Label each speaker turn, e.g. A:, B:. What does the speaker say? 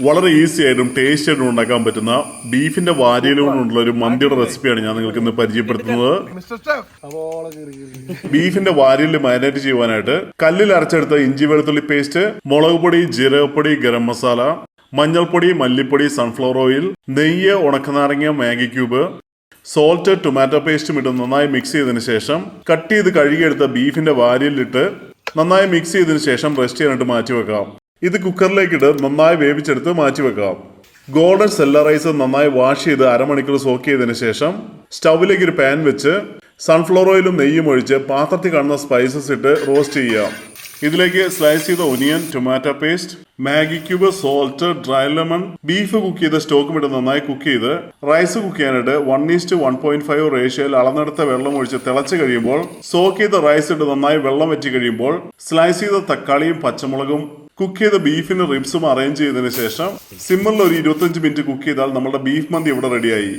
A: വളരെ ഈസി ആയിട്ടും ടേസ്റ്റ് ആയിട്ടും ഉണ്ടാക്കാൻ പറ്റുന്ന ബീഫിന്റെ വാരിയലുകൊണ്ടുള്ള ഒരു മന്തിയുടെ റെസിപ്പിയാണ് ഞാൻ നിങ്ങൾക്ക് ഇന്ന് പരിചയപ്പെടുത്തുന്നത്. ബീഫിന്റെ വാരിയൽ മാരിനേറ്റ് ചെയ്യുവാനായിട്ട് കല്ലിൽ അരച്ചെടുത്ത ഇഞ്ചി വെളുത്തുള്ളി പേസ്റ്റ്, മുളക് പൊടി, ജീരകപ്പൊടി, ഗരം മസാല, മഞ്ഞൾപ്പൊടി, മല്ലിപ്പൊടി, സൺഫ്ലവർ ഓയിൽ, നെയ്യ്, ഉണക്കനാരങ്ങ, മാഗി ക്യൂബ്, സോൾട്ട്, ടൊമാറ്റോ പേസ്റ്റും ഇട്ട് നന്നായി മിക്സ് ചെയ്തതിനു ശേഷം കട്ട് ചെയ്ത് കഴുകിയെടുത്ത ബീഫിന്റെ വാരിയലിട്ട് നന്നായി മിക്സ് ചെയ്തതിനു ശേഷം റെസ്റ്റ് ചെയ്യാനായിട്ട് മാറ്റി വെക്കാം. ഇത് കുക്കറിലേക്ക് ഇട്ട് നന്നായി വേവിച്ചെടുത്ത് മാറ്റി വെക്കാം. ഗോൾഡൻ സെല്ല റൈസ് നന്നായി വാഷ് ചെയ്ത് അരമണിക്കൂർ സോക്ക് ചെയ്തതിനു ശേഷം സ്റ്റൗവിലേക്ക് ഒരു പാൻ വെച്ച് സൺഫ്ലവർ ഓയിലും നെയ്യും ഒഴിച്ച് പാത്രത്തിൽ കാണുന്ന സ്പൈസസ് ഇട്ട് റോസ്റ്റ് ചെയ്യാം. ഇതിലേക്ക് സ്ലൈസ് ചെയ്ത onion, tomato paste, Maggi cube, salt, dry lemon, beef cook ചെയ്ത സ്റ്റോക്കും ഇട്ട് നന്നായി കുക്ക് ചെയ്ത് റൈസ് കുക്ക് ചെയ്യാനായിട്ട് 1:1.5 റേഷ്യോയിൽ അളന്നെടുത്ത വെള്ളം ഒഴിച്ച് തിളച്ച് കഴിയുമ്പോൾ സോക്ക് ചെയ്ത റൈസ് ഇട്ട് നന്നായി വെള്ളം വെച്ച് കഴിയുമ്പോൾ സ്ലൈസ് ചെയ്ത തക്കാളിയും പച്ചമുളകും കുക്ക് ചെയ്ത ബീഫിന് റിബ്സും അറേഞ്ച് ചെയ്തതിനു ശേഷം സിമ്മറിൽ ഒരു 25 മിനിറ്റ് കുക്ക് ചെയ്താൽ നമ്മുടെ ബീഫ് മന്തി ഇവിടെ റെഡിയായി.